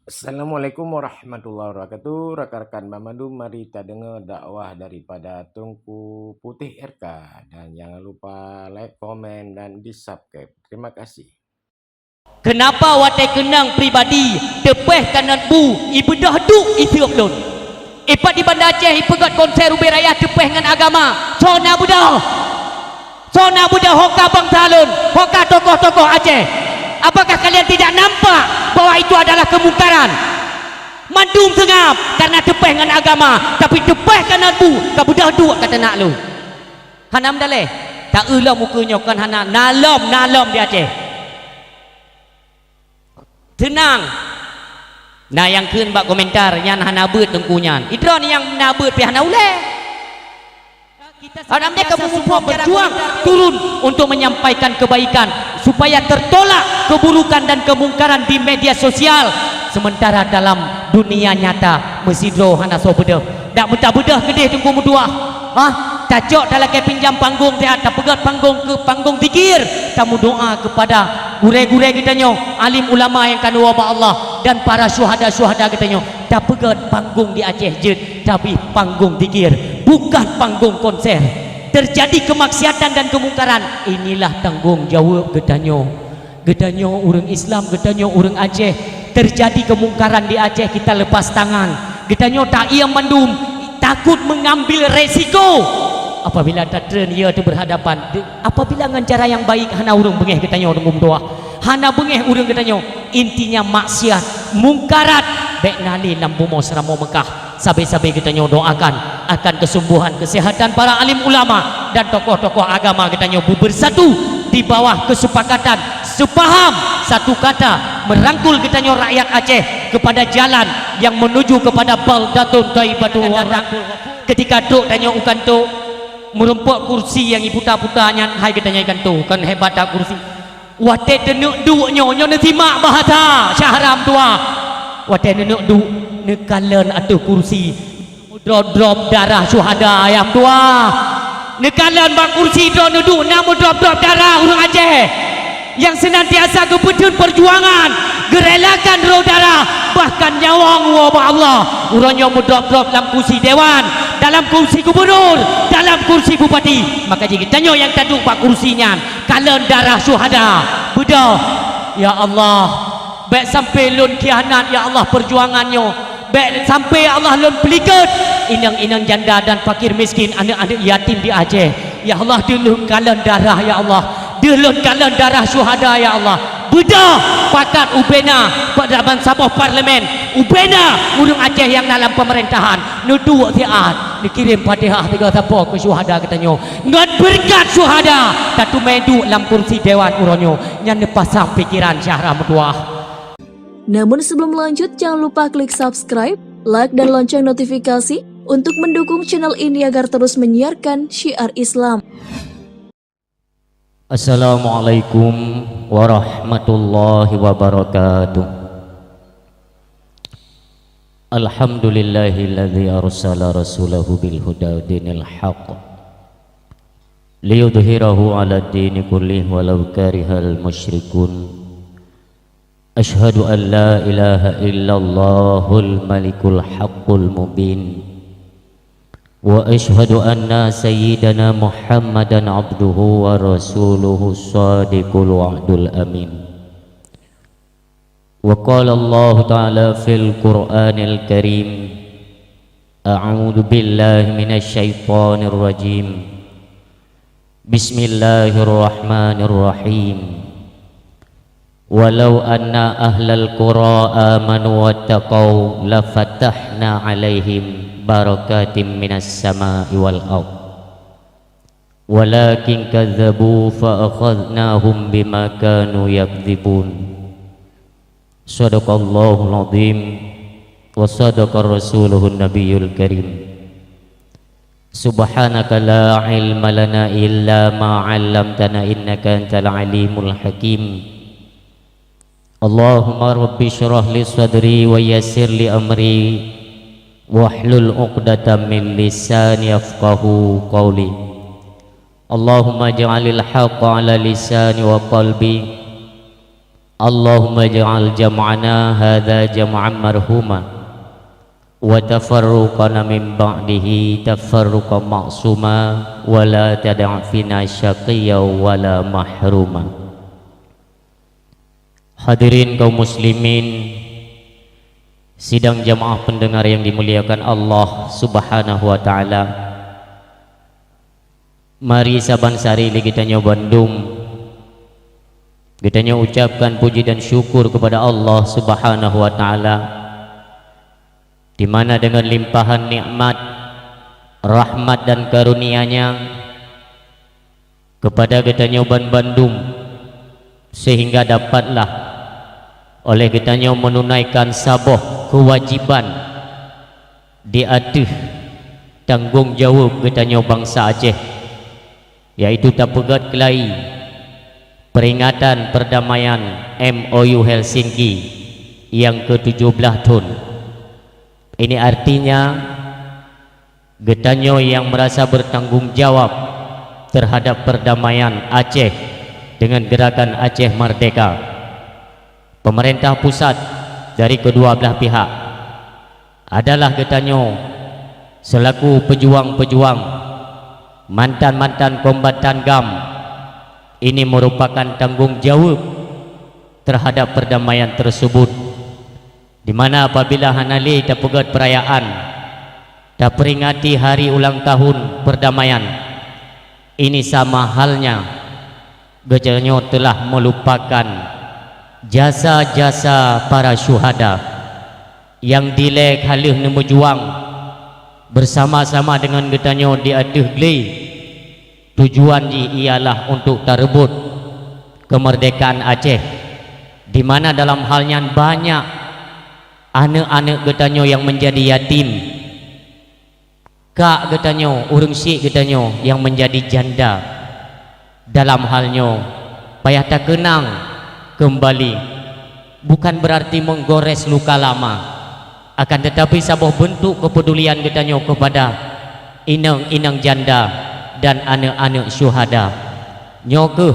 Assalamualaikum warahmatullahi wabarakatuh. Rekan-rekan Mamadu, mari kita dengar dakwah daripada Tunku Putih RK. Dan jangan lupa like, komen, dan di subscribe. Terima kasih. Kenapa watai kenang pribadi depeh kanan bu ibadah duk ithiop lon. Ipat di Banda Aceh ipegat konser ubi raya depeh dengan agama. Sona budah. Sona budah hoka bang talun, hoka tokoh-tokoh Aceh. Apakah kalian tidak nampak bahwa itu adalah kemungkaran? Mandum sengap karena depeh dengan agama, tapi depeh kanan bu kabudah duk kata nak lu. Hanam daleh. Tak ulah mukanya kan hana nalom di Aceh. Tenang. Nah yang keun bak komentar yang hana beut tengkunyan. Idron yang nabut pi hana ule. Adam mereka berjuang turun untuk menyampaikan kebaikan supaya tertolak keburukan dan kemungkaran di media sosial. Sementara dalam dunia nyata mesidro hana so bedah. Dak muta bedah kedih tunggu mudua. Cacok dalam ke pinjam panggung teat tak pegat panggung ke panggung zikir. Kamu doa kepada gure-gure kita nyo, alim ulama yang kan wabah Allah dan para syuhada-syuhada kita nyo. Tak pegat panggung di Aceh je, tapi panggung zikir, bukan panggung konser. Terjadi kemaksiatan dan kemungkaran, inilah tanggung jawab kita nyo. Kita nyo orang Islam, kita nyo orang Aceh. Terjadi kemungkaran di Aceh, kita lepas tangan. Kita nyo tak ia mandum, takut mengambil resiko. Apabila tadren ia tu berhadapan, apabila dengan cara yang baik hana urang bengeh kita nyo tunggu doa. Hana bengeh urang kita nyo, intinya maksiat, mungkarat bek nali lampu mau seramo Mekah. Sabai-sabai kita nyo doakan akan kesembuhan, kesehatan para alim ulama dan tokoh-tokoh agama kita nyo bersatu di bawah kesepakatan, sepaham, satu kata, merangkul kita nyo rakyat Aceh kepada jalan yang menuju kepada baldatun thayyibatun wa rangkul. Ketika duk tanya ukan tu merempuk kursi yang iputa-putanya, hai kita nyanyikan tu kan hebat tak kursi. Wate tenuk duk nyo nasimak bahasa syahram tua. Wate tenuk duk nekalen atuh kursi drop darah syuhada yang tua. Nekalan bak kursi duduk namun drop darah orang Aceh yang senantiasa kepedun perjuangan gerelakan roh darah bahkan nyawang wabah Allah urangnya drop dalam kursi dewan, dalam kursi gubernur, dalam kursi bupati. Maka jika tanya yang taduk pak kursinya kalan darah syuhada bedah ya Allah baik sampai lun kianat ya Allah perjuangannya baik sampai Allah lun pelikat inang-inang janda dan fakir miskin, anak-anak yatim di Aceh. Ya Allah dulu kalan darah ya Allah, dulu kalan darah syuhada ya Allah. Bedah pakat ubena pada sabah parlimen ubena urang Aceh yang dalam pemerintahan nudu tiat dikirim Fatihah tiga sabah ke syuhada katanya ngan berkat syuhada tatu medu dalam kursi dewan uronyo yang pasang pikiran syahram tuah. Namun sebelum lanjut jangan lupa klik subscribe, like dan lonceng notifikasi untuk mendukung channel ini agar terus menyiarkan syiar Islam. Assalamualaikum warahmatullahi wabarakatuh. Alhamdulillahilladzi arsala rasulahu bil huda dinil haqq liyudhhirahu 'ala ad-dini kullih walau karihal musyrikun. Ashhadu an la ilaha illallahul malikul haqqul mubin wa ashhadu anna sayyidana Muhammadan abduhu wa rasuluhu shadiqul wa'dul amin. Wa qala Allah ta'ala fil Qur'anil Karim a'udzu billahi minasy syaithanir rajim. Bismillahirrahmanirrahim. Walau anna ahlal qura amanu wattaqau lafatahna alaihim barakatim minas sama'i wal ard walakin kadzabu fa akhadnahum bima kanu yakdzibun. Shadaqallahul azim wa sadaqar rasuluhun nabiyul karim. Subhanaka la ilma lana illa ma 'allamtana innaka antal alimul hakim. Allahumma rabbi syrah li sadri wa yassir li amri wahlul 'uqdatam min lisani yafqahu qawli. Allahumma ij'alil haqqa 'ala lisani wa qalbi Allahumma ja'al jam'ana hadza jam'an marhuma wa tafarruqana min ba'dihi tafarruqan ma'suma wa la tada' fina syaqiyya wa la mahruma. Hadirin kaum muslimin, sidang jamaah pendengar yang dimuliakan Allah Subhanahu wa taala. Mari saban sari kita Bandung, kita ucapkan puji dan syukur kepada Allah Subhanahu wa taala, di mana dengan limpahan nikmat, rahmat dan karunia-Nya kepada kita Bandung, sehingga dapatlah oleh kita menunaikan saboh kewajiban di atas tanggung jawab kita bangsa Aceh, yaitu tapegat kelai peringatan perdamaian MOU Helsinki yang ke-17 tahun. Ini artinya getanyo yang merasa bertanggung jawab terhadap perdamaian Aceh dengan gerakan Aceh Merdeka. Pemerintah pusat dari kedua belah pihak adalah getanyo selaku pejuang-pejuang, mantan-mantan kombatan GAM. Ini merupakan tanggung jawab terhadap perdamaian tersebut, di mana apabila hanali tapegat perayaan tak peringati hari ulang tahun perdamaian, ini sama halnya gejanyo telah melupakan jasa-jasa para syuhada yang dilek halih berjuang bersama-sama dengan getanyo di atas glei. Tujuan ialah untuk terebut kemerdekaan Aceh, di mana dalam halnya banyak anak-anak getanyo yang menjadi yatim, kak getanyo, urang si getanyo yang menjadi janda. Dalam halnya payah tak kenang kembali, bukan berarti menggores luka lama, akan tetapi sebuah bentuk kepedulian getanyo kepada inang-inang janda dan anak-anak syuhada. Nyoke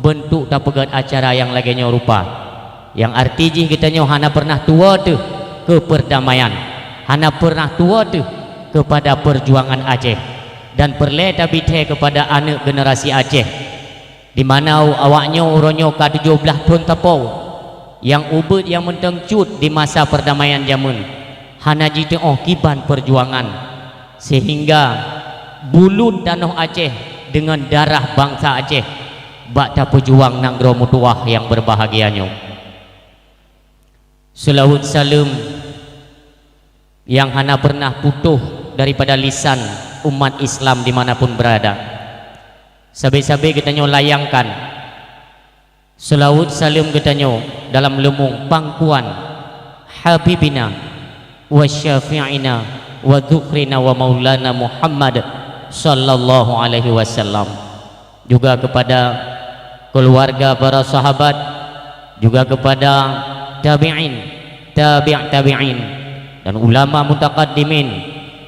bentuk tapegat acara yang lagi rupa, yang artinya kita hana pernah tua tu ke perdamaian, hana pernah tua tu kepada perjuangan Aceh, dan perleta bithe kepada anak generasi Aceh, di mana awaknya uronyo ke-17 tahun tapau yang ubud yang mentengcut di masa perdamaian jamun hana jitu kiban perjuangan, sehingga bulut danau Aceh dengan darah bangsa Aceh bakta pejuang nanggro mutuah yang berbahagianya. Selawat salam yang hana pernah putuh daripada lisan umat Islam dimanapun berada. Sabi-sabi kita layangkan selawat salam kita dalam lemung pangkuan Habibina wa syafi'ina wa dhukrina wa maulana Muhammad sallallahu alaihi wasallam, juga kepada keluarga para sahabat, juga kepada tabi'in, tabi'in dan ulama mutaqaddimin,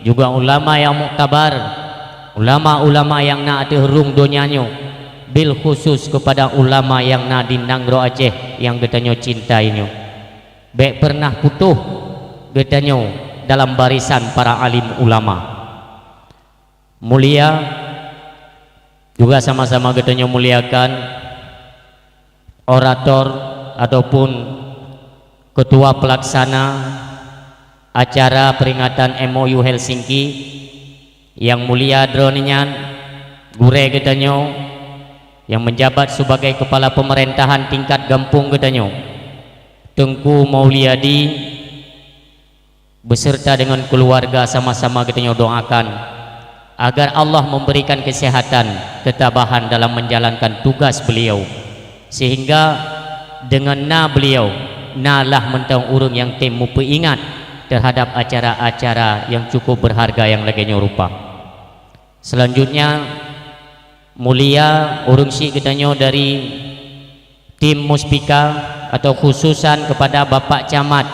juga ulama yang muktabar, ulama-ulama yang nak terung dunianya, bil khusus kepada ulama yang nak di Nanggro Aceh yang getanyo cintainya. Baik pernah putuh getanyo dalam barisan para alim ulama. Mulia juga sama-sama getanyo muliakan orator ataupun ketua pelaksana acara peringatan MOU Helsinki yang mulia droninyan gure getanyo yang menjabat sebagai kepala pemerintahan tingkat Gampung getanyo, Tengku Mauliadi, beserta dengan keluarga sama-sama getanyo doakan agar Allah memberikan kesehatan, ketabahan dalam menjalankan tugas beliau, sehingga dengan beliau nalah mentang urung yang temu peingat terhadap acara-acara yang cukup berharga yang lagi rupa. Selanjutnya mulia urung si getanyo dari tim Muspika atau khususan kepada Bapak Camat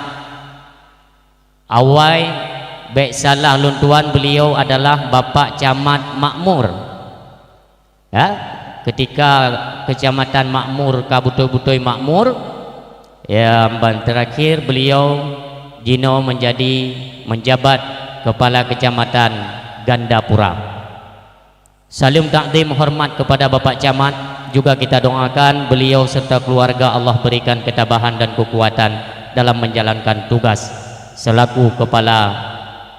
Awai. Baik salah luntuan beliau adalah Bapak Camat Makmur ya, ketika Kecamatan Makmur Kabutoi-Butoi Makmur Yang terakhir beliau Jino menjabat Kepala Kecamatan Gandapura. Salim takdim hormat kepada Bapak Camat, juga kita doakan beliau serta keluarga Allah berikan ketabahan dan kekuatan dalam menjalankan tugas selaku kepala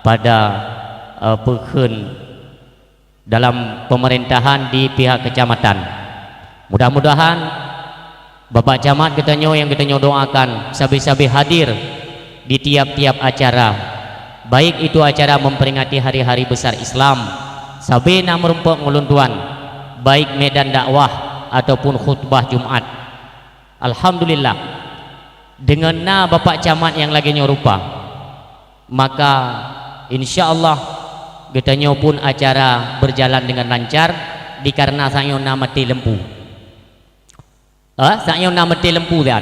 pada pekun dalam pemerintahan di pihak kecamatan. Mudah-mudahan Bapak Camat yang kita doakan sabi-sabi hadir di tiap-tiap acara, baik itu acara memperingati hari-hari besar Islam, sabi nak merumpuk nguluntuan, baik medan dakwah ataupun khutbah Jumat. Alhamdulillah dengan Bapak Camat yang lagi nyorupa, maka insyaallah kita pun acara berjalan dengan lancar dikarena saya mati lempu. Saya mati lempu lihat.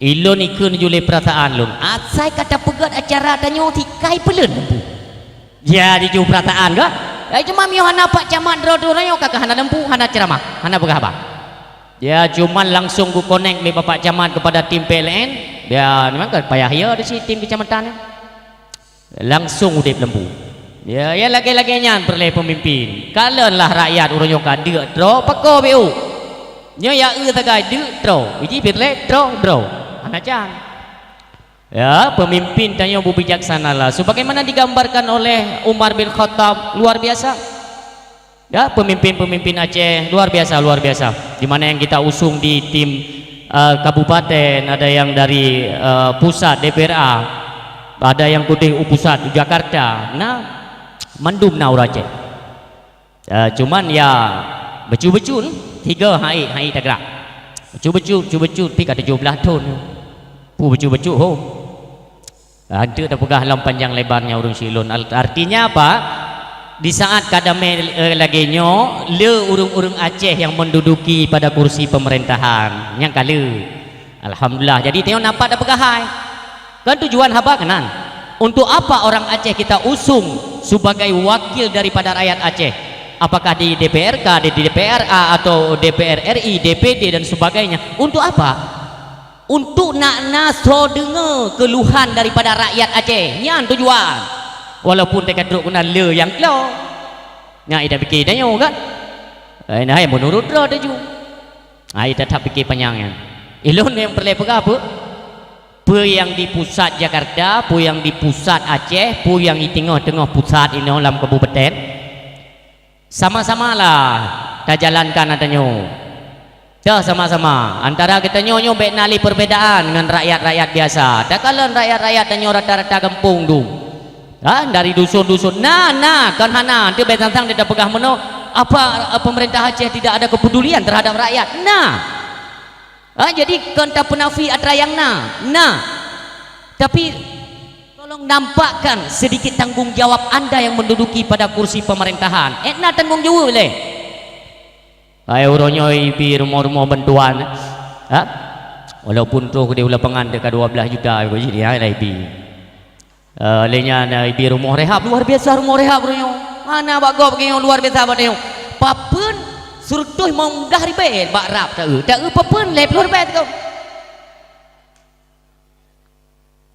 Ilon ikun juli perasaan lun. Saya kata pegat acara tanya tikai pelun lempu. Ya di perasaan ke? Cuma mio hana Pak Camat dro-dronya kakak hana lempu, hana ceramah, hana berapa? Ya cuma langsung ku connect mi Bapak Camat kepada tim PLN. Ya memang kan payah ya di si tim kecamatan. Langsung udip lempu. Ya lagi-laginya perleh pemimpin. Kalonlah rakyat urang kadek dro peko BU. Nyo ya tagai de tro biji pirle tro anajan ya pemimpin tanya bijaksanalah sebagaimana digambarkan oleh Umar bin Khattab, luar biasa ya. Pemimpin Aceh luar biasa di mana yang kita usung di tim kabupaten, ada yang dari pusat DPRA, ada yang kudih pusat Jakarta, nah mandum na Aceh. Cuman ya becu-becu 3 hai tak gerak. Becu-becu pi kat 17 tahun. Pu becu-becu ho. Ada dah pegah lam panjang lebarnya urang silon. Artinya apa? Di saat kadame lagi nyo le urang-urang Aceh yang menduduki pada kursi pemerintahan yang kala. Alhamdulillah. Jadi tengok nampak dah pegah hai. Kan tujuan haba kanan. Untuk apa orang Aceh kita usung sebagai wakil daripada rakyat Aceh? Apakah di DPRK, di DPRA atau DPR RI, DPD dan sebagainya? Untuk apa? Untuk nak naso dengar keluhan daripada rakyat Aceh. Yang tujuan. Walaupun dekat duduk kena le yang keluar. Yang ida fikir dah kan? Nah, menurut dah tu. Ida tak fikir panjangnya. Ilon yang perlu apa? Pu yang di pusat Jakarta, pu yang di pusat Aceh, pu yang di tengah-tengah pusat ini dalam kabupaten. Sama-sama lah kita jalankan adanya. Ya sama-sama antara kita nyonyo baik nali perbedaan dengan rakyat-rakyat biasa. Tak kalau rakyat-rakyat dan rata-rata kampung tu. Dari dusun-dusun. Nah kan hana dia betang-tang dia dah pegah meno apa pemerintah Aceh tidak ada kepedulian terhadap rakyat. Jadi kan tak penafi atra yang tapi tolong nampakkan sedikit tanggung jawab anda yang menduduki pada kursi pemerintahan. Etna tanggung jawab boleh. Uronyo ibi rumah-rumah bantuan. Walaupun tu dia lapangan dekat 12 juta jadi ibi. Lenya ibi rumah rehab luar biasa, rumah rehab uronyo. Mana bago begini luar biasa badeo. Papen surtuh mundah ribet bak rap tak papen lep luar biasa kau.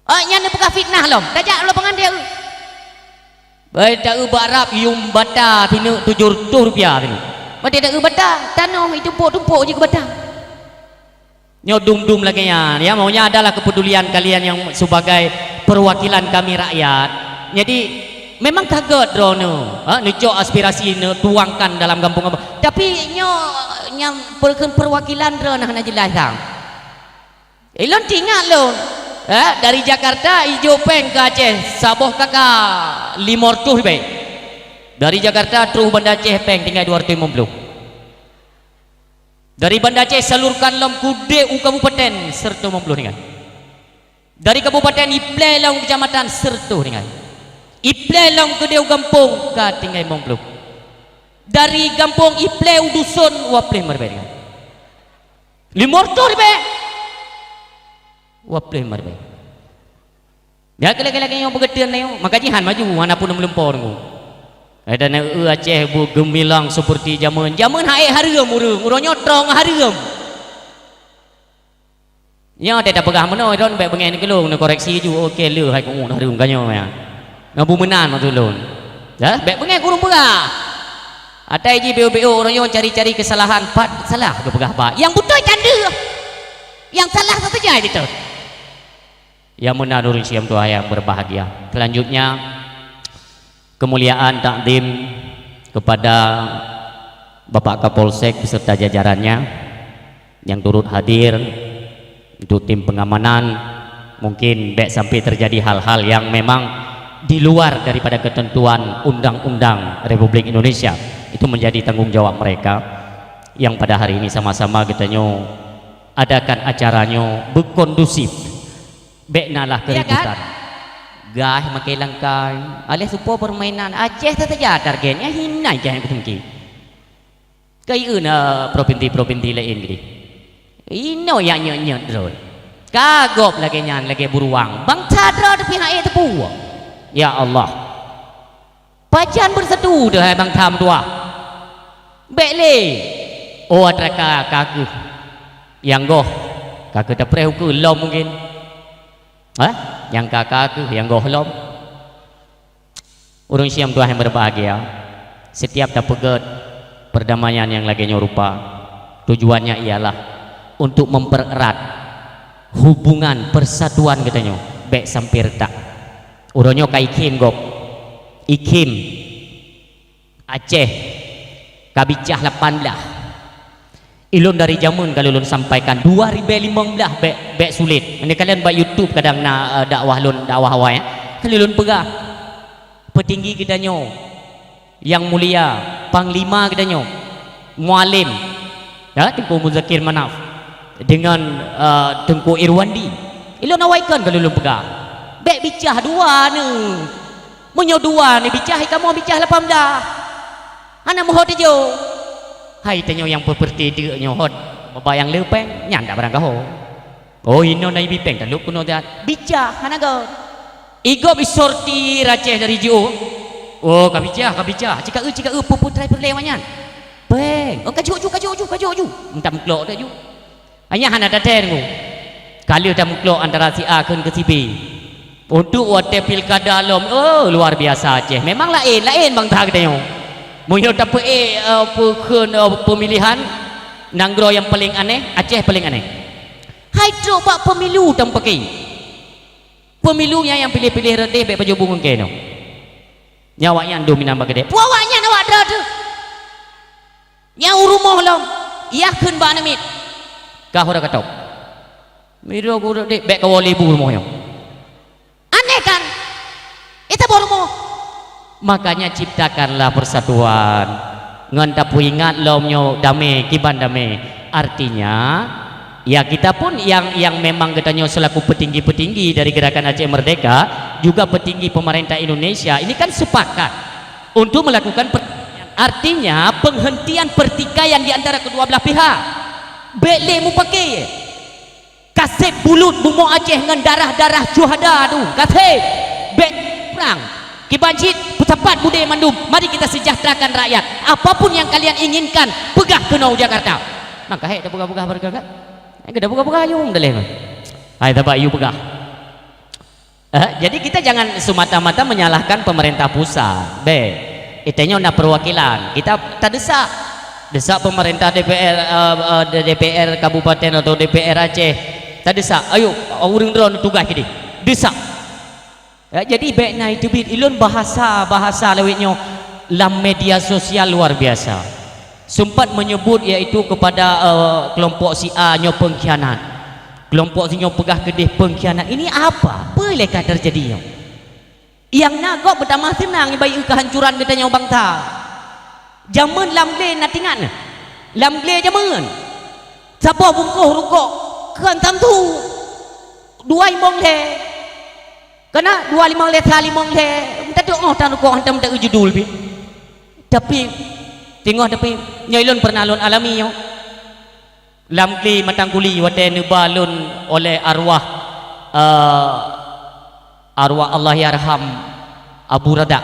Yang ni bukan fitnah lom. Dajak lo pengandia. Baik tak barap yung bata tinu 700 rupiah tinu. Mati tak bata tanah itu tumpuk je ke bata. Nyo dum lagi ya maunya adalah kepedulian kalian yang sebagai perwakilan kami rakyat. Jadi memang kaget drone. Nujo aspirasi tuangkan dalam kampung apa. Tapi nyo yang perwakilan drone nak jelaskan. Elon tinggal lo. Dari Jakarta hijau peng ke Aceh saboh kakak 500 baik. Dari Jakarta terus Banda Aceh peng tinggal 250. Dari Banda Aceh salurkan lom kude kabupaten serta 50 tinggal. Dari kabupaten Ipleh long kecamatan serta tinggal. Ipleh long kude kampung ka tinggal 50. Dari kampung Ipleh dusun wapleh merbe tinggal. 500 baik. Wapleh marbe. Ya lagi-lagi yang bergedean ni, maka jihan maju mana pun melempar tu. Ada nak Aceh bu gemilang seperti zaman hai harum urang nyotrong harum. nya tak pegah meno don baik bengen kelung nak koreksi ju okey le hai ku dah rung kanyo ya ngabu menan ma tulun dah baik bengen kurung pegah atai ji BO orang yang cari-cari kesalahan pat salah ke pegah ba yang betul canda yang salah satu saja itu yang menurun siam tua yang berbahagia. Selanjutnya kemuliaan takdim kepada Bapak Kapolsek beserta jajarannya yang turut hadir untuk tim pengamanan. Mungkin baik sampai terjadi hal-hal yang memang di luar daripada ketentuan undang-undang Republik Indonesia, itu menjadi tanggung jawab mereka yang pada hari ini sama-sama kita adakan acaranya berkondusif beknalah keributan gah makai langkai alih supaya permainan Aceh saja targetnya hinai jangan ketengki kayak provinsi-provinsi lain gini ino yang nyet drone kagop lagi nyan lagi buruang bang cadra di pihak itu puang ya Allah pajan bersetu dah bang tham tua bekle oh atraka kaku yang goh kakak tak perlu ke lom mungkin yang kakak ke yang goh lom orang siam Tuhan yang berbahagia setiap tak pegat perdamaian yang lagi nyorupa tujuannya ialah untuk mempererat hubungan persatuan katanya baik sampai retak orangnya kai ikim gop ikim Aceh kabicah 18 ilun dari jamun kalau ulun sampaikan 2015 bek sulit. Ini kalian buat YouTube kadang nak dakwah lun dakwah awal ya. Kalau ulun pegah petinggi kita yang mulia, panglima kita mualim, ya Tengku Muzakir Manaf dengan Tengku Irwandi. Ilun awaikan kalau ulun pegah. Bek bicah dua ni, munyo dua ni bicah kamu bicah 18. Anak mohon dia hai tanyo yang seperti dia nyohot bayang lepeng nyanda barang kaho oh ino nai bipeng taluk kuno dia bica hanaga igo bisorti Aceh dari jo oh kabica cika puput trai perlewanyan peng oh kaju entam klok dah ju hanya hana daten ku kali entam klok antara si A ke si B untuk wate pilkada lom oh luar biasa Aceh memang lain bang tah kita munyo dapat pemilihan nanggro yang paling aneh Aceh paling aneh hai coba pemilu tam pakai pemilunya yang pilih-pilih redeh baik baju bungung keno nyawanya dominan bagede puawanya nawak ada nyau rumah lom iya kun ba namit kah ora katok miro guru dek baik kawali bu rumahnya aneh kan itu baru rumah makanya ciptakanlah persatuan ngandapu ingat lomnyo damai kiban damai artinya ya kita pun yang memang katanya selaku petinggi-petinggi dari gerakan Aceh Merdeka juga petinggi pemerintah Indonesia ini kan sepakat untuk melakukan artinya penghentian pertikaian di antara kedua belah pihak bekle mu pakai kasih bulut bumo Aceh dengan darah-darah juhada tu kasih bek perang kibanjit cepat bude mandum mari kita sejahterakan rakyat apapun yang kalian inginkan pegah ke Nau Jakarta maka dah pegah bergagak dah pegah ayung dah leh hai tabak you pegah jadi kita jangan semata-mata menyalahkan pemerintah pusat itanya nak perwakilan kita tak desak pemerintah DPR Kabupaten atau DPR Aceh tak desak ayo urang drone tugas kini desak ya, jadi baiknya itu ilun bahasa lewitnya dalam media sosial luar biasa sempat menyebut yaitu kepada kelompok si A nyo pengkhianat kelompok si nyo pegah kedih pengkhianat ini apa bolehkah terjadi yang nagok pertama senang bayi kehancuran katanya bangsa jaman lamgle nak tingat lamgle jaman siapa bungkuh rukuk kan tentu dua imong le karena 25 let 35 let minta doa tan ko hantam tak judul bi tapi tengok tapi nyailun pernah lun alami yo lamgli matangkuli wate balun oleh arwah Allah yarham Abu Rada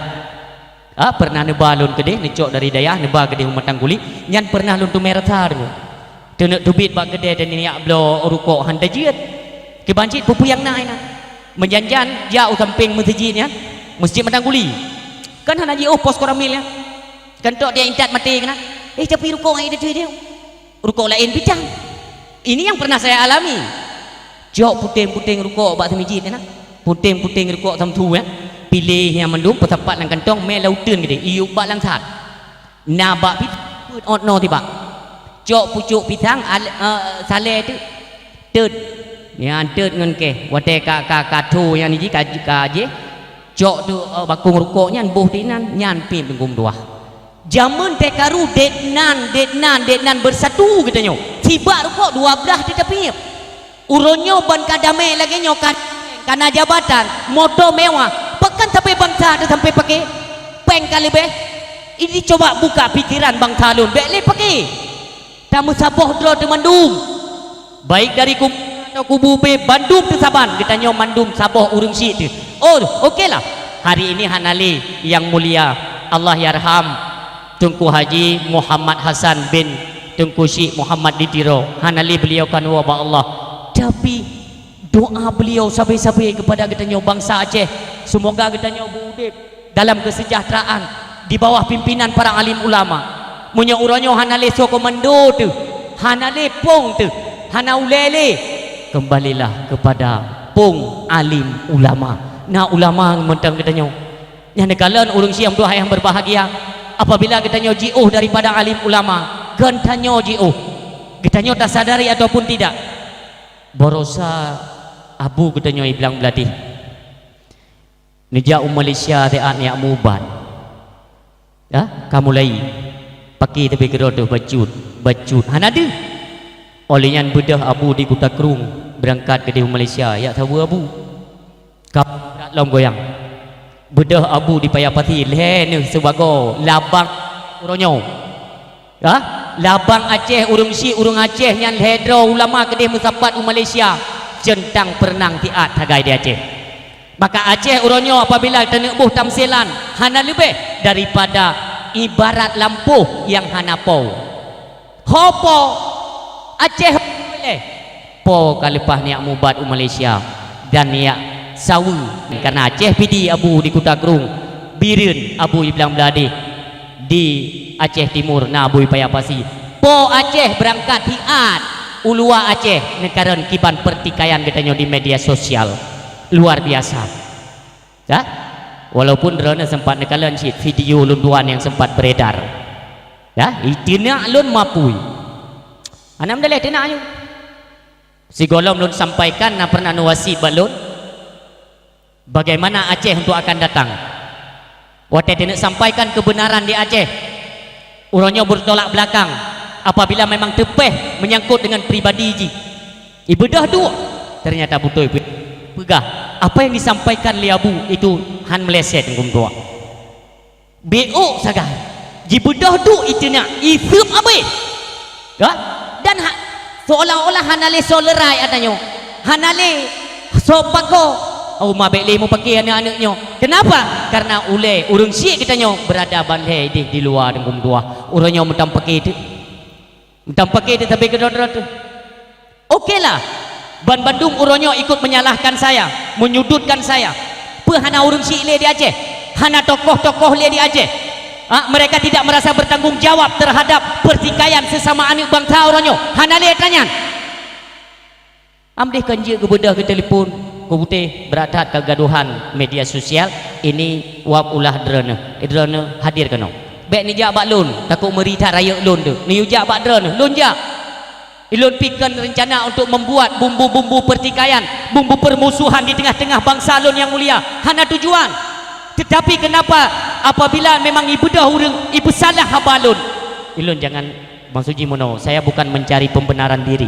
pernah nebalun kedih necok dari dayah nebal kedih matangkuli nyan pernah lun tu merata tu tenek tubit bak kedih dan ni ablo rukuk handa jiat kebanjit pupuyang na ina menjanjan jauh samping masjidnya masjid Matangguli kan hana ji pos koramil ya kan tok dia intat mati kena tapi rukuk ai dia rukuk lain bidang ini yang pernah saya alami jauh puting-puting rukuk bak masjid ya puting-puting rukuk samtu ya pilih yang mendung petepat lang kantong me lauteun gede iu bak lang sat na bak pit no tiba jauh pucuk pitang sale tu teut ya teut ngan ke wate ka thu yang ni ka je jok tu bakung rukuknya buh dinan nyan pim tengkum dua zaman tekaru detnan bersatu katanya tiba rukuk 12 di tepi uronyo ban kadame lagi nyokan karena jabatan motor mewah pekan sampai bangsa tu sampai pakai peng kali be ini coba buka pikiran bang talun be le pakai tamu saboh dro tu mandum baik dari kubu B Bandung tu Saban kita nyo mandum saboh urung si tu okeylah hari ini hanali yang mulia Allah yarham Tunku Haji Muhammad Hasan bin Tunku Syekh Muhammad Didiro hanali beliau kan wabah Allah tapi doa beliau sampai-sampai kepada kita nyo bangsa Aceh semoga kita nyo berhidup dalam kesejahteraan di bawah pimpinan para alim ulama munya uranyo hanali sokomando tu hanali pong tu hana ulele kembalilah kepada pung alim ulama nah ulama mentang katanya yang nekalan urung siam doa yang berbahagia apabila katanya jiuh daripada alim ulama gantanyo jiuh katanya tak sadari ataupun tidak borosa abu katanya bilang belatih nijau Malaysia teat ni mubat ya kamu lai pakai tapi kerodoh bacut hanadu olehnya bedah abu di Kota Kerung berangkat ke Malaysia ya tahu abu kap lom goyang bedah abu di Payapati leh ni sebagai labang uronyo ya labang Aceh urung si urung Aceh yang hedro ulama ke musapat Malaysia centang pernang tiat hagai di Aceh maka Aceh uronyo apabila tenebuh tamsilan hana lebih daripada ibarat lampu yang hana pou hopo Aceh boleh po kalepah niak mubat Malaysia dan niak sawu karena Aceh pidi abu di Kota Kerung birin abu bilang beladi di Aceh Timur na abu Payapasi po Aceh berangkat hiat ulua Aceh nekaran kiban pertikaian katanya di media sosial luar biasa ya walaupun drone sempat nekalan video lunduan yang sempat beredar ya itina lun mapui anam daleh tina ayu si golom lun sampaikan na pernah nuwasi balun bagaimana Aceh untuk akan datang wate tina sampaikan kebenaran di Aceh uronyo bertolak belakang apabila memang tepeh menyangkut dengan pribadi ji ibadah dua ternyata betul pegah apa yang disampaikan liabu itu han meleset ngum doa BO saga jibedah du itu nak isep abe ya dan seolah-olah hanale solerai adanya hanale sopako mabek mu pakai anak-anaknya kenapa karena ule urung syik katanya berada bandai di luar ngum doa urangnya mentam pakai itu tapi kedot-dot okeylah Ban Bandung uronyo ikut menyalahkan saya menyudutkan saya hana urung syik le di Aceh hana tokoh-tokoh le di Aceh mereka tidak merasa bertanggung jawab terhadap pertikaian sesama anak bangsa uronyo hana le tanya amdeh kanji ke bedah ke telefon ke putih beratat kegaduhan media sosial ini wab ulah drone hadir kena baik ni jak bak lun takut merita raya lun tu ni jak bak drone lun jak ilun pikirkan rencana untuk membuat bumbu-bumbu pertikaian bumbu permusuhan di tengah-tengah bangsa lun yang mulia hana tujuan tetapi kenapa apabila memang ibu dah urang ibu salah habalun ilun jangan Bang Suji Mono saya bukan mencari pembenaran diri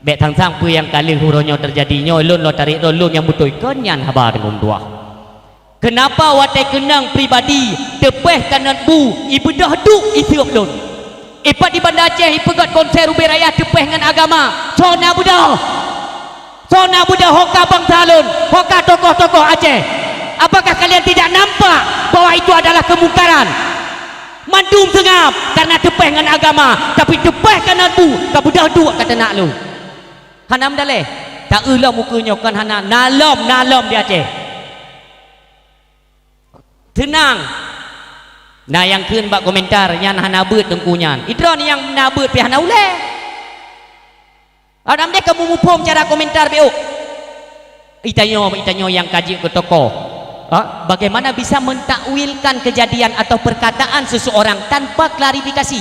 baik tang-tang pu yang kali huronyo terjadinya ilun lo tarik lun yang betul kenyan habar dengan dua kenapa watai kenang pribadi tepeh kanan bu ibu dah duk isiup lun ipat di Banda Aceh ipegat konser ubi raya tepeh dengan agama sona budak hoka bang talun hoka tokoh-tokoh Aceh apakah kalian tidak nampak bahwa itu adalah kemungkaran mandum sengap karena tepeh dengan agama tapi tepeh kanan bu kabudah dua kata nak lu hanam daleh tak ulah mukanya kan hana nalom di Aceh. Tenang. Nah yang keun bak komentar yang hana beut tengkunyan. Idron yang na beut pi hana ule. Adam dek kamu mupom cara komentar beuk. Itanyo yang kaji ke toko. Bagaimana bisa mentakwilkan kejadian atau perkataan seseorang tanpa klarifikasi?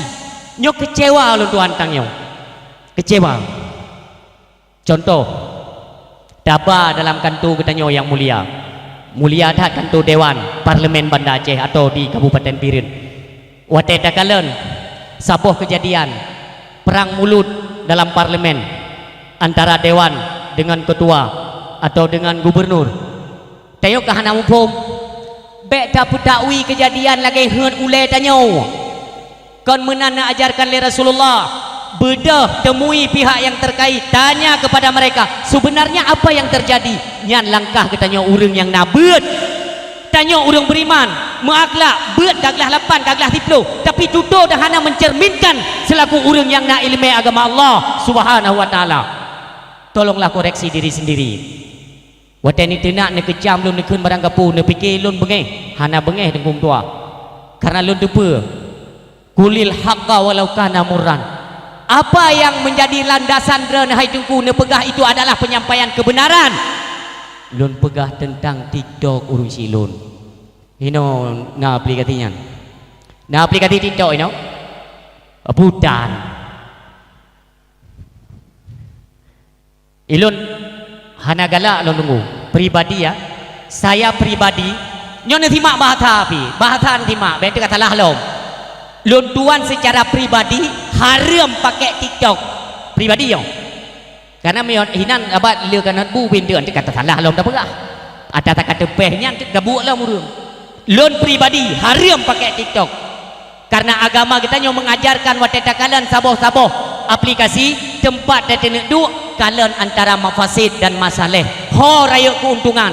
Nyo kecewa lu tuan tangyo. Kecewa. Contoh, daba dalam kantor ketanyo yang mulia. Mulia dah kantor Dewan Parlemen Banda Aceh atau di Kabupaten Biren. Wate dakalen sabuh kejadian perang mulut dalam parlemen antara dewan dengan ketua atau dengan gubernur. Tayok kahana mupom bek dapat dakwi kejadian lagi heun ule tanyo. Kon menana ajarkan le Rasulullah, bedah temui pihak yang terkait, tanya kepada mereka sebenarnya apa yang terjadi. Nyan langkah ketanya urang yang nabeut, tanya urang beriman muaklak beut gaglah 8 gaglah 10, tapi tutur dah hana mencerminkan selaku urang yang nak ilmu agama Allah Subhanahu wa taala. Tolonglah koreksi diri sendiri. Wateni tenak ne kejam lun nekeun barang kapu ne fikir lun bengeh, hana bengeh dengkum tua. Karena lun depa kulil haqqa walau kana murran. Apa yang menjadi landasan dren hai tengku ne pegah itu adalah penyampaian kebenaran. Lun pegah tentang TikTok urung silun. Ino na aplikasinya. Na aplikasi TikTok ino. Budan. Ilun hana galak lun tunggu. Pribadi ya. Saya pribadi nyo ne simak bahasa api. Bahasa simak bete kata lah lom. Lun tuan secara pribadi haram pakai TikTok pribadi yo. Karena mion hinan abad le kana bu bin deun kata salah lom dah pegah. Ada tak kata pehnya gabuak lah murung. Lun pribadi haram pakai TikTok. Karena agama kita nyo mengajarkan wateta kalian saboh-saboh aplikasi tempat datenek duk kalian antara mafasid dan masalah. Ho rayuk keuntungan.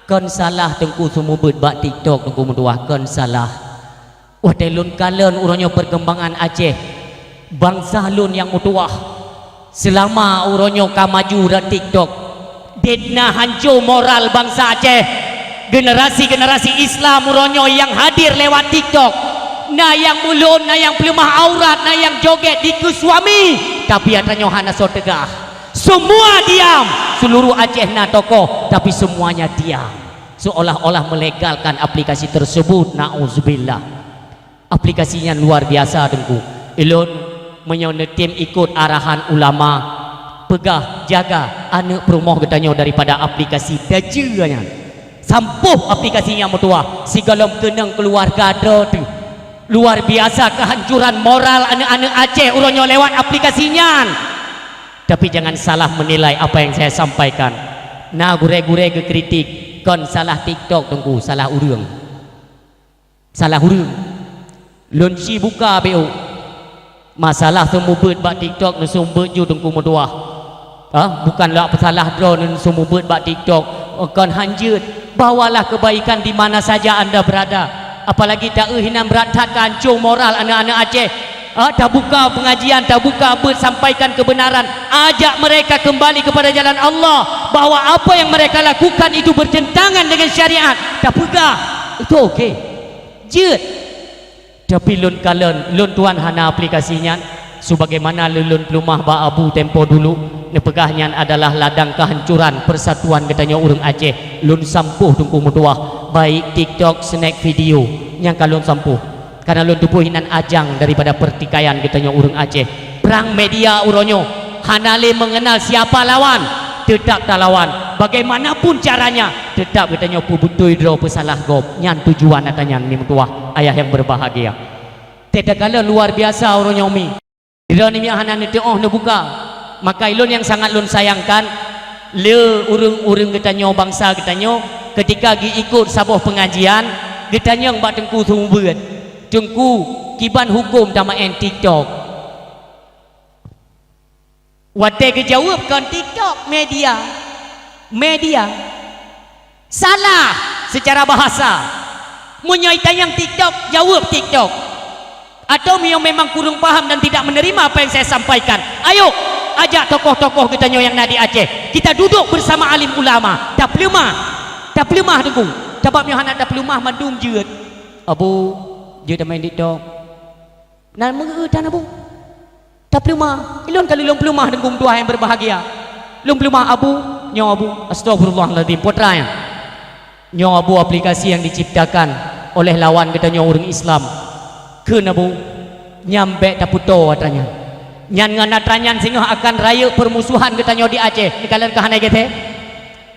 Kon salah tengku semua bak TikTok tengku menduah kon salah. Wadelun kalian uronyo perkembangan Aceh. Bangsa lun yang mutuah. Selama uronyo kamaju dan TikTok, dedna hancur moral bangsa Aceh. Generasi-generasi Islam uronyo yang hadir lewat TikTok. Na yang mulun, na yang pelemah aurat, na yang joget di suami. Tapi atanyo hana so tegah. Semua diam. Seluruh Aceh na tokoh, tapi semuanya diam. Seolah-olah melegalkan aplikasi tersebut. Na'udzubillah. Aplikasinya luar biasa tengku. Ilun menyonetim ikut arahan ulama, pegah jaga anak perumoh getanyo daripada aplikasi dajanya. Sampuh aplikasinya mutua sigalom keneng keluarga tu. Luar biasa kehancuran moral anak-anak Aceh uronyo lewat aplikasinya. Tapi jangan salah menilai apa yang saya sampaikan. Nah gure-gure ke kritik kon salah TikTok tengku, salah urang. Salah urang. Lun si buka BO. Masalah semua beut bak TikTok ne sumber ju tengku mutuah. Bukanlah salah drone ne semua beut bak TikTok. Kon hanjut, bawalah kebaikan di mana saja anda berada. Apalagi tak hinan berantak hancur moral anak-anak Aceh. Tak buka pengajian, tak buka beut sampaikan kebenaran. Ajak mereka kembali kepada jalan Allah, bahwa apa yang mereka lakukan itu bertentangan dengan syariat. Tak pegah. Itu okey. Jut. Tapi lun kalen lun tuan hana aplikasinya sebagaimana lun pelumah ba abu tempo dulu nepegahnya adalah ladang kehancuran persatuan katanya urang Aceh. Lun sampuh tungku mutuah baik TikTok snack video yang kalun sampuh karena lun tubuhinan ajang daripada pertikaian katanya urang Aceh. Perang media uronyo hanale mengenal siapa lawan, tetap tak lawan bagaimanapun caranya, tetap katanya pubutuy draw pesalah gop nyan tujuan katanya ni mutuah ayah yang berbahagia. Tidak kala luar biasa orang Umi. Dia ni hana neteoh ne buka. Maka ilun yang sangat lun sayangkan le urang-urang getanyo bangsa getanyo ketika gi ikut sabuh pengajian getanyo bak tengku sumbeut. Tengku kiban hukum tamaen TikTok. Wate ke jawab kan TikTok media. Media salah secara bahasa. Menyaitan yang TikTok jawab TikTok. Atau memang kurang paham dan tidak menerima apa yang saya sampaikan. Ayo ajak tokoh-tokoh katanya yang nak di Aceh. Kita duduk bersama alim ulama. Tak pelemah tengku. Sebab yang nak tak pelemah mandum jeut. Abu, jeut main TikTok. Nan mengedan abu. Tak pelemah. Ilon kalau ilon pelemah tengku tuah yang berbahagia. Ilon pelemah abu, nyo abu. Astagfirullahaladzim putranya. Nyo abu aplikasi yang diciptakan oleh lawan katanya orang Islam. Keun abu nyampe taputo katanya. Nyan ngana tranyan sehingga akan raya permusuhan katanya di Aceh. Di kalian kehanai gitu.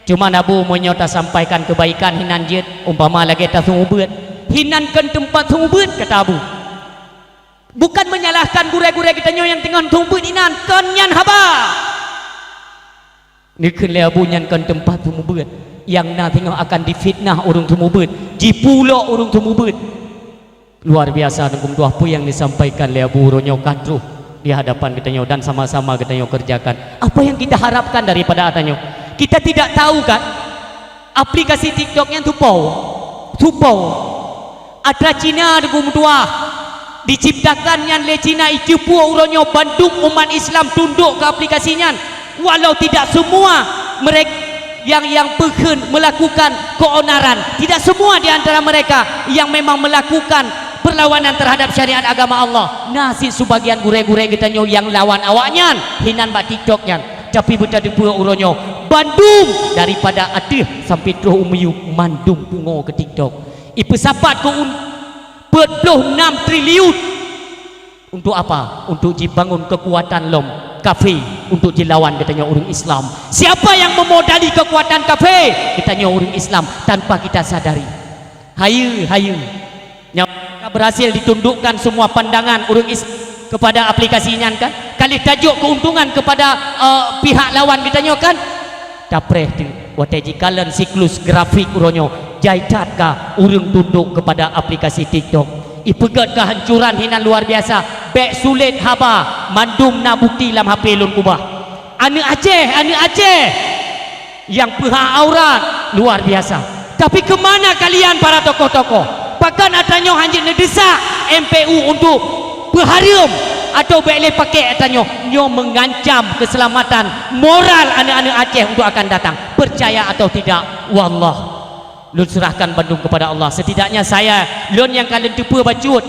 Cuma Nabu menyota sampaikan kebaikan hinan jet umpama lagi tak sungguh hinankan tempat sungguh kata Abu. Bukan menyalahkan gure-gure kita yang tengah sungguh hinan kenyan haba. Nikun le Abu nyankan tempat sungguh yang na tengah akan difitnah orang sungguh dipulok orang sungguh. Luar biasa dengan dua apa yang disampaikan le Abu Ronyo Kadruh di hadapan kita dan sama-sama kita kerjakan. Apa yang kita harapkan daripada atanyo? Kita tidak tahu kan aplikasi TikToknya tupau ada Cina dengan tua diciptakan yang le Cina itu pun orangnya Bandung umat Islam tunduk ke aplikasinya walau tidak semua mereka yang peken melakukan keonaran, tidak semua di antara mereka yang memang melakukan perlawanan terhadap syariat agama Allah. Nasi sebagian gure-gure kita yang lawan awaknya hinan bak TikToknya tapi berada pura uronyo Bandung daripada Aceh sampai terus umiu mandum pungo ke TikTok. Ipu sapat ke 46 triliun untuk apa? Untuk dibangun kekuatan lom kafe untuk dilawan katanya orang Islam. Siapa yang memodali kekuatan kafe? Katanya orang Islam tanpa kita sadari. Hayu yang berhasil ditundukkan semua pandangan orang Islam kepada aplikasinya kan kali tajuk keuntungan kepada pihak lawan katanya kan dapreh tu wateji kalian siklus grafik uronyo jaitat ka urang tunduk kepada aplikasi TikTok ipegat kehancuran hinan luar biasa bek sulit haba mandum na bukti lam HP lun kubah anak Aceh yang pihak aurat luar biasa. Tapi kemana kalian para tokoh-tokoh? Bahkan adanya hanjit nedesak MPU untuk berharum atau boleh pakai katanya nyo mengancam keselamatan moral anak-anak Aceh untuk akan datang. Percaya atau tidak, wallah lun serahkan Bandung kepada Allah. Setidaknya saya lun yang kalian tipu bacut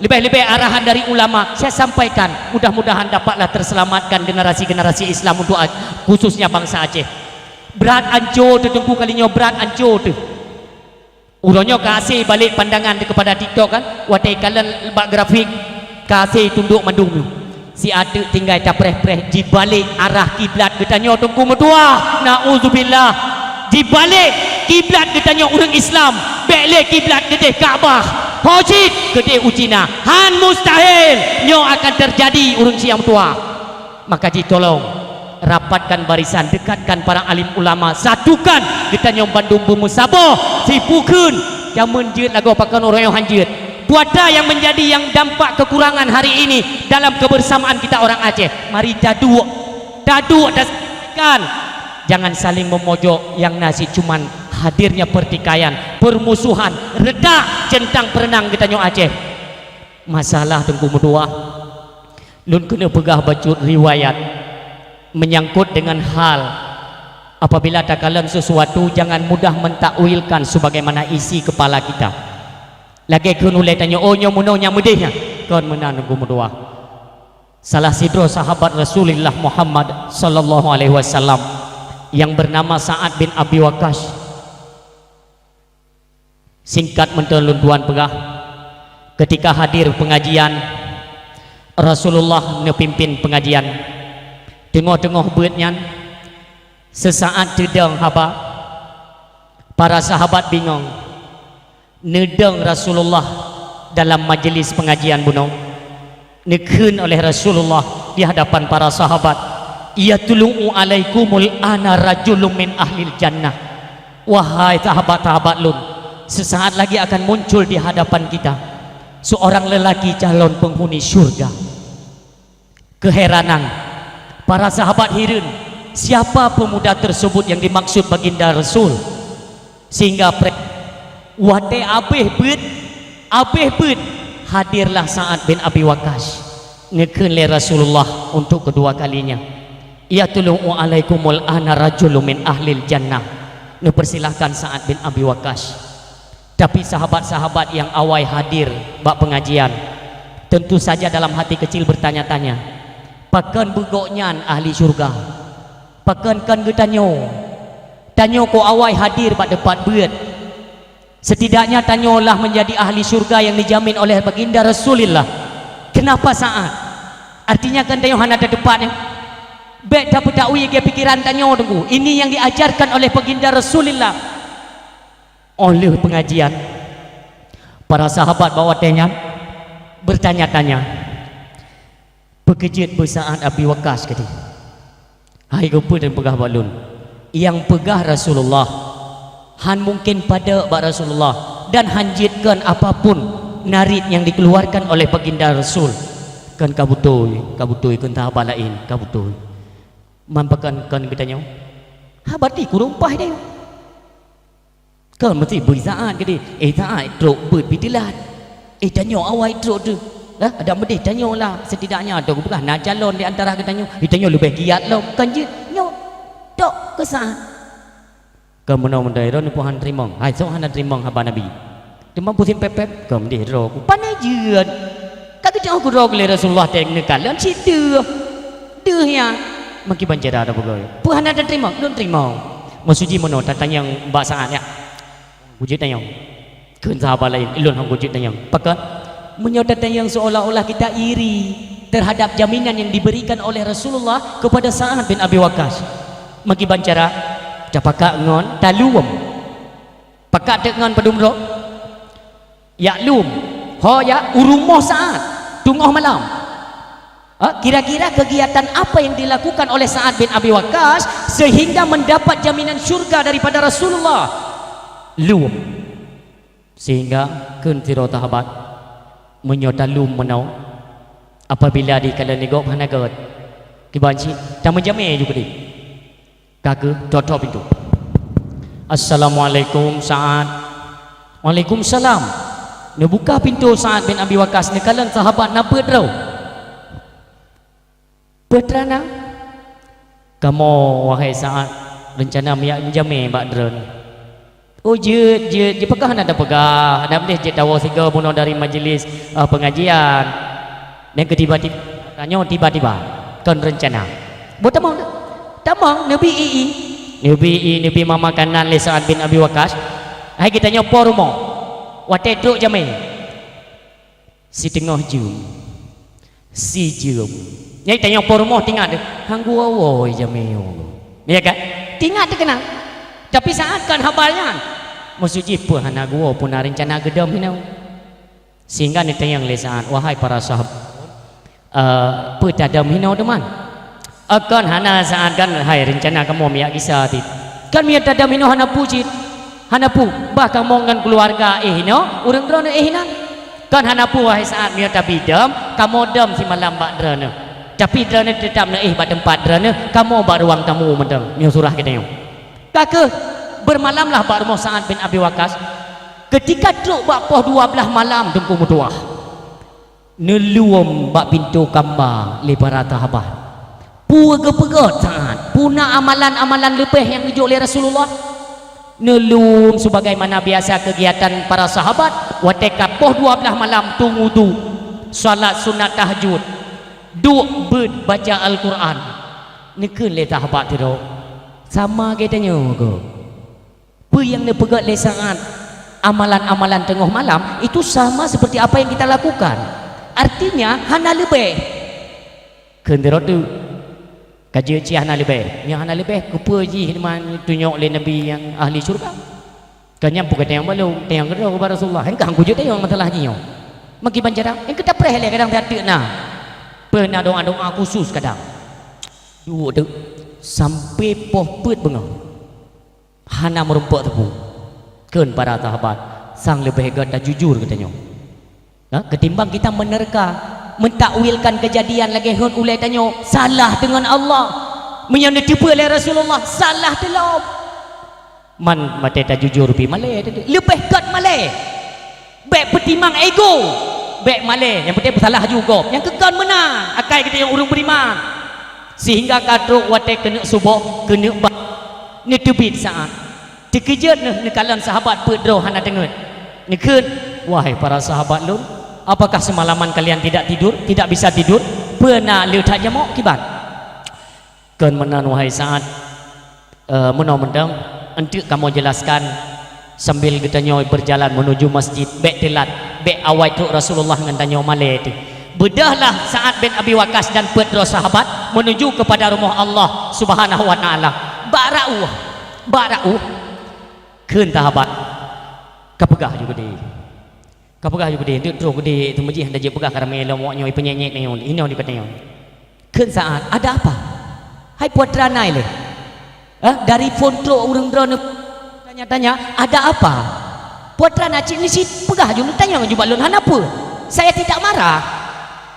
lebih-lebih arahan dari ulama saya sampaikan, mudah-mudahan dapatlah terselamatkan generasi-generasi Islam untuk khususnya bangsa Aceh. Berat ancur tu tengku kalinya berat ancur tu uronyo kasih balik pandangan kepada TikTok kan watai kalian bak grafik kasih tunduk mandung si adik tinggal capreh-preh di balik arah kiblat katanya tengku metua na'udzubillah di balik kiblat katanya orang Islam balik kiblat gede Kaabah hojit gede Uchina han mustahil nyo akan terjadi urang siang tua. Maka ditolong rapatkan barisan, dekatkan para alim ulama, satukan katanya Bandung bumusabah sipukeun jamun jeut lagu pakan orang yang hanjeut puada yang menjadi yang dampak kekurangan hari ini dalam kebersamaan kita orang Aceh. Mari dadu dan jangan saling memojok yang nasi cuman hadirnya pertikaian, permusuhan, reda centang perenang kita nyo Aceh. Masalah tengku medua nun kena pegah bacut riwayat menyangkut dengan hal apabila takalan sesuatu jangan mudah mentakwilkan sebagaimana isi kepala kita. Lagi kun ulai tanya oh nyo munonya mudihnya kon menan tengku medua. Salah sidro sahabat Rasulullah Muhammad sallallahu alaihi wasallam yang bernama Sa'ad bin Abi Waqqas. Singkat mentelun tuan pegah ketika hadir pengajian Rasulullah ngepimpin pengajian tengok-tengok beutnya sesaat dedeng haba para sahabat bingung nedeng Rasulullah dalam majelis pengajian buno nekeun oleh Rasulullah di hadapan para sahabat ia tulungu alaikumul ana rajulun min ahlil jannah. Wahai sahabat-sahabat lun, sesaat lagi akan muncul di hadapan kita seorang lelaki calon penghuni surga. Keheranan para sahabat heran siapa pemuda tersebut yang dimaksud baginda Rasul sehingga wate abeh beut hadirlah Sa'ad bin Abi Waqqas ngekeun le Rasulullah untuk kedua kalinya. Ya tulu'u alaikumul ana rajulun min ahlil jannah. Nu persilahkan Sa'ad bin Abi Waqqas. Tapi sahabat-sahabat yang awal hadir bak pengajian tentu saja dalam hati kecil bertanya-tanya, pakan begoknya ahli syurga, pakan kan getanyo tanyo ko awal hadir bak depan beut. Setidaknya tanyolah menjadi ahli syurga yang dijamin oleh baginda Rasulullah. Kenapa Sa'ad? Artinya kan tanyo hana ada depannya. Baik dapat dakwi ke pikiran tanyo tunggu. Ini yang diajarkan oleh baginda Rasulullah. Oleh pengajian para sahabat bawa tanya bertanya-tanya, bekejut Sa'ad Abi Waqqas kata, hai gempur dan pegah balun yang pegah Rasulullah, han mungkin pada bak Rasulullah dan hanjitkan apapun narid yang dikeluarkan oleh baginda Rasul kan kabutoi kan tahabat lain kabutoi mampakan kan katanya habati kurumpah dia kan mesti berizaan ke dia Sa'ad truk ber bidilat tanyo awal truk tu ada medih tanyo lah setidaknya ada bukan nak calon di antara katanya tanyo lebih giat lah kan je nyo tok ke Sa'ad kemudian mendairah ni puhan terimong hai so hana terimong haba Nabi demam pusing pepep kemudian roh panai jeun kagak jauh ku roh le Rasulullah tengne kalan situ deuh ya maki banjara ada begoy puhan ada terimong don terimong masuji mono tanya yang mbak Sa'ad ya wujud tanya keun sahabat lain ilun hang wujud tanya pakat menyodatan yang seolah-olah kita iri terhadap jaminan yang diberikan oleh Rasulullah kepada Sa'ad bin Abi Waqqas maki bancara capaka ngon taluum pakak tek ngon padumro ya lum ho ya urumoh Sa'ad tunggu malam kira-kira kegiatan apa yang dilakukan oleh Sa'ad bin Abi Waqqas sehingga mendapat jaminan syurga daripada Rasulullah lum sehingga kentiro tahabat menyota lum menau apabila di kala negok hanagot kibanci tak menjamai juga di kagak tutup pintu. Assalamualaikum Sa'ad. Waalaikumsalam. Dia buka pintu Sa'ad bin Abi Waqqas ni kalan sahabat nak berdrau. Bertrana. Kamu wahai Sa'ad rencana miak menjamai bak dron. Oh je pegah ada pegah. Ada boleh je dawa siga bunuh dari majlis pengajian. Dan tiba-tiba tanya tiba-tiba kan rencana. Buat tamang tak? Tamang Nabi mama kanan le Sa'ad bin Abi Waqqas hai kita nyopo rumah wate duk jamai si tengah jum si jum nyai tanya nyopo rumah tinggal dia hang gua woi jamai ya kan tinggal dia kenal tapi Sa'ad kan habalnya maksudnya pun hana gua pun rencana gedam hinau sehingga ni tanya le Sa'ad wahai para sahabat petadam hinau teman akan hana Sa'ad kan hai rencana kamu miak kisah ti kan miak tada mino hana pujit hana pu bahkan mongan keluarga no urang drone na kan hana pu wahai Sa'ad miak tabidam kamu dam si malam bak drone tapi drone tetap na bak tempat drone kamu bak ruang tamu mendang miak surah kita yo kakek bermalamlah bak rumah Sa'ad bin Abi Waqqas ketika truk bak poh 12 malam dengku mutuah neluom bak pintu kamba le para sahabat pegat Sa'ad puna amalan-amalan lebih yang dijual oleh Rasulullah nelum sebagaimana biasa kegiatan para sahabat wateka poh 12 malam tunggu tu salat sunat tahajud duk baca Al-Quran nekeun le sahabat tu sama katanya ke apa yang dia pegat le Sa'ad amalan-amalan tengah malam itu sama seperti apa yang kita lakukan artinya hana lebih kenderot tu kaji ci hana lebih yang hana lebih kepa ji man tunjuk oleh Nabi yang ahli syurga kanya bukan yang balu yang kedua kepada Rasulullah hang kang kujut yang masalah ji yo maki bancara yang kita preh le kadang tak na pernah doa-doa khusus kadang dua tu sampai poh put bengau hana merumpuk tepu keun para sahabat sang lebih ganda jujur katanya ketimbang kita menerka mentakwilkan kejadian lagi hun ulai tanyo salah dengan Allah menyana tipu oleh Rasulullah salah telom man mate ta jujur pi male lebih kat male baik pertimang ego baik male yang penting salah juga yang kekal menang akai kita yang urung beriman sehingga kadro wate kena subuh kena ba ni tebit saat terkejut ni kalan sahabat pedro hana dengar ni keun wahai para sahabat lun apakah semalaman kalian tidak tidur tidak bisa tidur pernah letak jamok kibat keun menan wahai saat menang untuk kamu jelaskan sambil kita nyoy berjalan menuju masjid bek telat bek awal tu Rasulullah dengan tanya malai itu bedahlah Sa'ad bin Abi Waqqas dan pedro sahabat menuju kepada rumah Allah Subhanahu wa taala bara'u keun sahabat kapegah juga dia duk terus dia tu majih dah je pegah karamelo mo nyoy penyenyek ni ini di katanya keun Sa'ad ada apa hai putra nai le dari fontro urang drone tanya-tanya ada apa putra nacik ni si pegah je tanya juga lun han apa saya tidak marah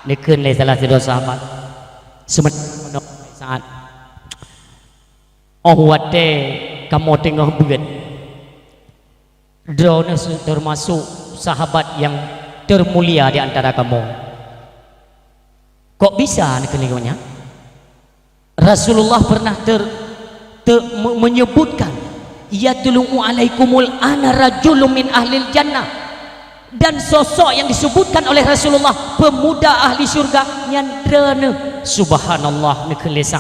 nekeun le salah satu sahabat semenok saat oh wate kamu tengah beut drone termasuk sahabat yang termulia di antara kamu kok bisa nekeun Rasulullah pernah menyebutkan yatlu'u alaikumul ana rajulun min ahlil jannah dan sosok yang disebutkan oleh Rasulullah pemuda ahli syurga nyandrana subhanallah ni kelesa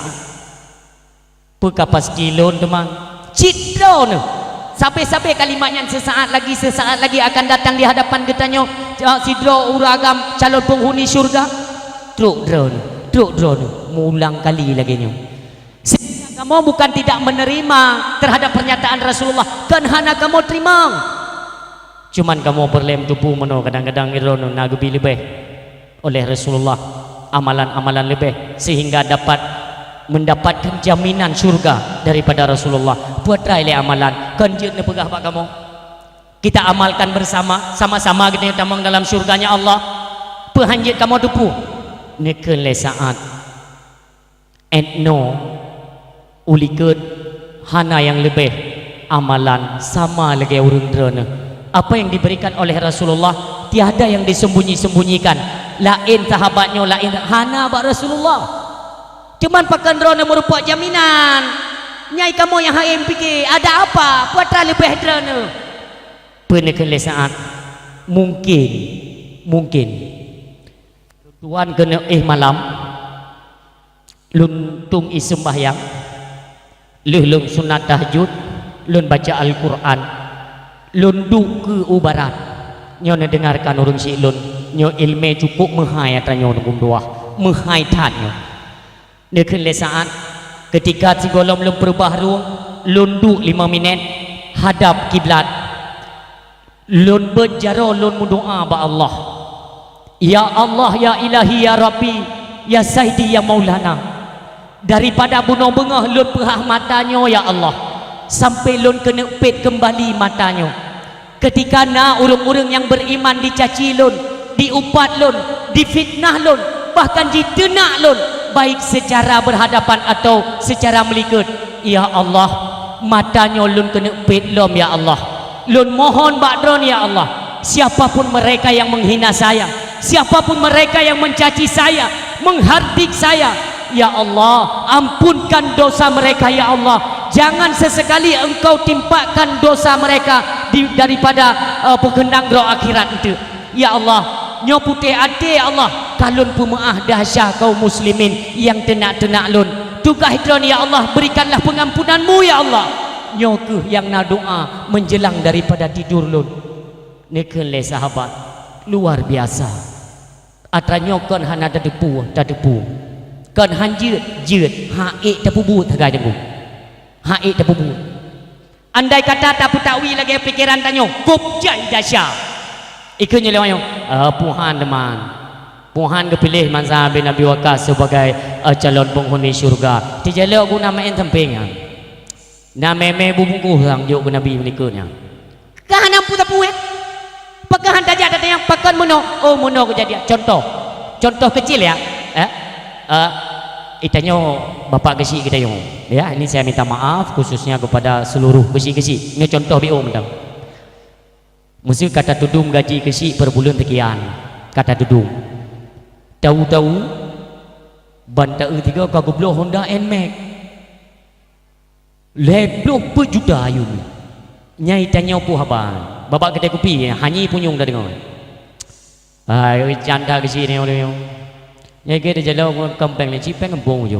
pekapas kilon teman citrona sampai kalimatnya sesaat lagi akan datang di hadapan ketanya sidro uragam calon penghuni syurga truk drone mulang kali lagi nyo kamu bukan tidak menerima terhadap pernyataan Rasulullah kan hana kamu terima cuman kamu berlem tubuh meno kadang-kadang irono nagebi lebih oleh Rasulullah amalan-amalan lebih sehingga dapat mendapatkan jaminan surga daripada Rasulullah buat try le amalan kan jeut pegah pak kamu kita amalkan bersama sama-sama kita tamang dalam surganya Allah pehanjit kamu tubuh nekeun le saat etno ulikeun hana yang lebih amalan sama lagi urang drone apa yang diberikan oleh Rasulullah tiada yang disembunyi-sembunyikan lain sahabatnya lain hana bak Rasulullah cuman pakan drone merupakan jaminan nyai kamu yang haim fikir ada apa putra lebih drone penekeun le saat mungkin tuan kena malam lun tung sembahyang lun sunat tahajud lun baca Al-Quran lun duk ke ubarat nyo dengarkan urang si lun nyo ilmu cukup menghai atanyo nunggu doa menghai tanyo nekeun le saat ketika si golom lun berubah ruang lun duk 5 minit hadap kiblat lun berjaro lun berdoa ba Allah ya Allah ya ilahi ya Rabbi ya Sayyidi ya Maulana daripada bunuh bengah lun perah matanya ya Allah sampai lun kena pet kembali matanya ketika na urang-urang yang beriman dicaci lun diupat lun difitnah lun bahkan ditenak lun baik secara berhadapan atau secara melikud ya Allah matanya lun kena pet lom ya Allah lun mohon bakdron ya Allah siapapun mereka yang menghina saya siapapun mereka yang mencaci saya menghardik saya ya Allah ampunkan dosa mereka ya Allah jangan sesekali engkau timpakan dosa mereka daripada penghendang roh akhirat itu ya Allah nyo putih ade ya Allah kalun pemaah dahsyah kaum muslimin yang tenak-tenak lun tukah hidron ya Allah berikanlah pengampunanmu ya Allah nyo ke yang na doa menjelang daripada tidur lun nekeun le sahabat luar biasa atranyo kon hana depu kan hanjeut haik tapubu tagai dengu haik tapubu andai kata tapu takwi lagi pikiran tanyo kup jai dahsyat ikunyo lewayo puhan teman puhan kepilih Mansa bin Abi Waqqas sebagai calon penghuni syurga tijalo guna main samping na meme bubungku hang jo nabi menikahnya kahana pu tapu pekahan tajak datang pakan mono mono kejadian contoh kecil ya itanyo bapak gesi kita yo ya ini saya minta maaf khususnya kepada seluruh gesi-gesi ini contoh BO mentang mesti kata tudung gaji gesi per bulan sekian kata tudung tahu-tahu Banta tiga kau belum Honda NMAX. Lebih berjuta ayun. Nyai tanya apa haban. Babak kedai kopi hanya punyung dah dengar. Ai janda ke sini oleh. Nyai kita jalan kampung ni cipeng kampung je.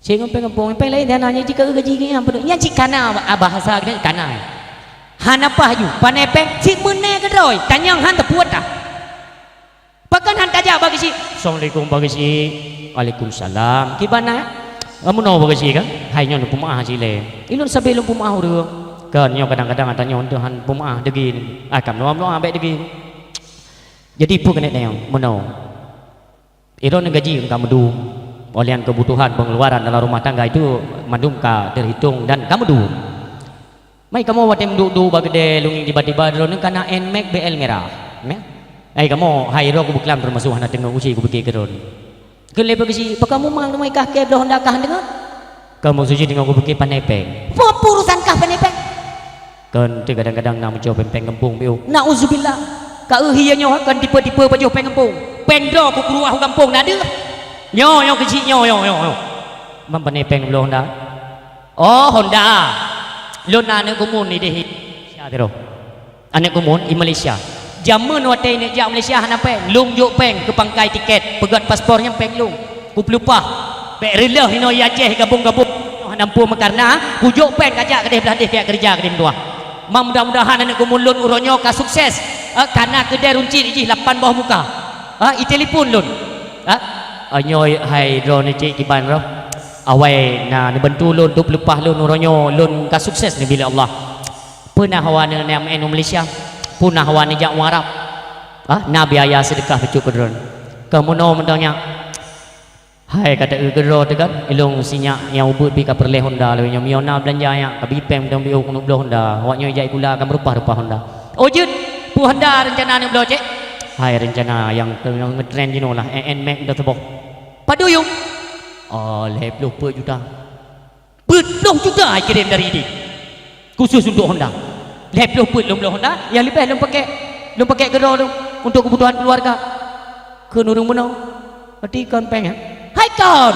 Cik kampung kampung lain dan hanya jika gaji ke apa tu. Yang cik kana bahasa kita kana. Han apa you? Panepeng cik mene ke doi. Tanya han terpuat dah. Bahkan han tajak bagi si. Assalamualaikum bagi si. Waalaikumsalam. Gimana? Kamu nak bagi si kan? Hai nyon pemaah cile. Ilun sampai ilun pemaah dia. Kan nyo kadang-kadang tanya untuk han pemaah degin. Akam no ambek degin. Jadi pu kena tanya meno. Ilun gaji kamu du. Oleh kebutuhan pengeluaran dalam rumah tangga itu mandum ka terhitung dan kamu du. Mai kamu watem du bagi de lunging tiba-tiba ilun kana NMAX BL merah. Ai kamu hai ro ku buklam termasuk hana tengok usi ku pikir keron. Kele bagi kamu mang mai kah ke dah hendak kah dengar. Kamu suci dengan ku pikir panepeng. Apa urusan kah panepeng? Kan kadang-kadang nak mencoba pempeng kampung biu. Nauzubillah. Ka hianya kan tipe-tipe baju peng kampung. Pengdo ku keluar kampung nak ada. Nyo kecil nyo. Mam panepeng belum Honda. Oh Honda. Lona anak kumun ni deh. Malaysia tu. Anak kumun di Malaysia. Jaman wate ni jak Malaysia hanape lung juk peng ke pangkai tiket pegat paspornya peng lung ku pelupah pek rela hino Aceh gabung-gabung hanampu makarna ku juk peng ajak kedai belah deh pihak kerja kedai dua mudah-mudahan anak kumulun uronyo ka sukses karena kedai runci di 8 bawah muka i telefon lun anyoy hai drone cik kiban ro awai na ni bantu lun tu pelupah lun uronyo lun ka sukses ni bila Allah pernah hawana nam enu Malaysia punah wani jak warap na biaya sedekah becuk kedron kamu no mendanya hai kata gedro tu kan ilung sinyak yang ubut pi ka perleh Honda le nya miona belanja ya ka bipem dong biu kunu blo Honda waknya jai gula akan rupa-rupa Honda oh jut pu Honda rencana ni blo cek hai rencana yang ngetrend you know lah NMAX dah tebok paduyung leh 20 juta 20 juta kirim dari ini khusus untuk Honda lebih pun belum Honda yang lebih belum pakai gedor tu untuk kebutuhan keluarga ke nurung menang berarti kan pengen hai kan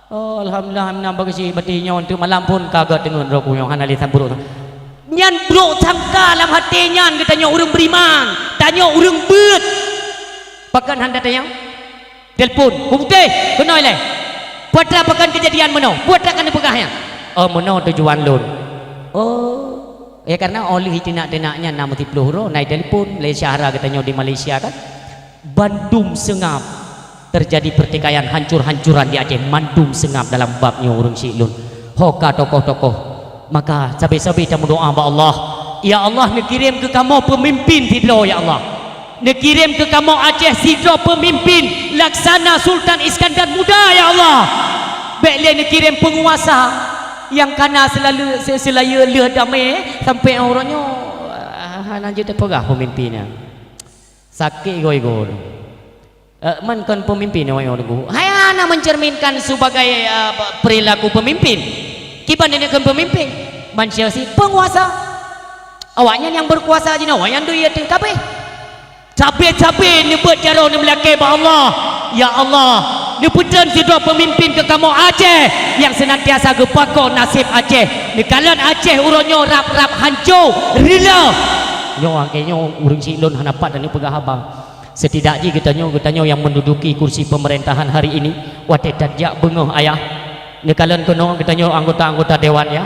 alhamdulillah menang bagi si batinya untuk malam pun kagak dengan roku yang hanali samburu nyan bro sangka dalam hati nyan katanya urang beriman tanya urang beut bahkan handa tanya telefon putih kenal leh buat apakan kejadian menang buat akan dipegahnya menang tujuan lun karena oleh tinak-tinaknya 60 ro naik telefon Malaysia katanya di Malaysia kan Bandung sengap terjadi pertikaian hancur-hancuran di Aceh Bandung sengap dalam babnya urang silun hoka tokoh-tokoh maka sabi-sabi kita berdoa ba Allah ya Allah dikirim ke kamu pemimpin sidro ya Allah dikirim ke kamu Aceh sidro pemimpin laksana Sultan Iskandar Muda ya Allah baiklah dikirim penguasa yang kana selalu selaya le damai sampai orangnya lanjut terpegah pemimpinnya sakit goi-goi man kan pemimpin orang tu hai ana mencerminkan sebagai perilaku pemimpin kiban ini kan pemimpin manusia si penguasa awaknya yang berkuasa je awak yang duit kabeh capek-capek ni buat cara ni melaki ba Allah ya Allah ni putan sidra pemimpin ke kamu Aceh yang senantiasa gepako nasib Aceh ni kalan Aceh uronyo rap-rap hancur rela nyo angkenyo urang silun hanapat dan ni pegah abang setidaknya kita yang menduduki kursi pemerintahan hari ini wate tajak bengah ayah ni kalan kono kita anggota-anggota dewan ya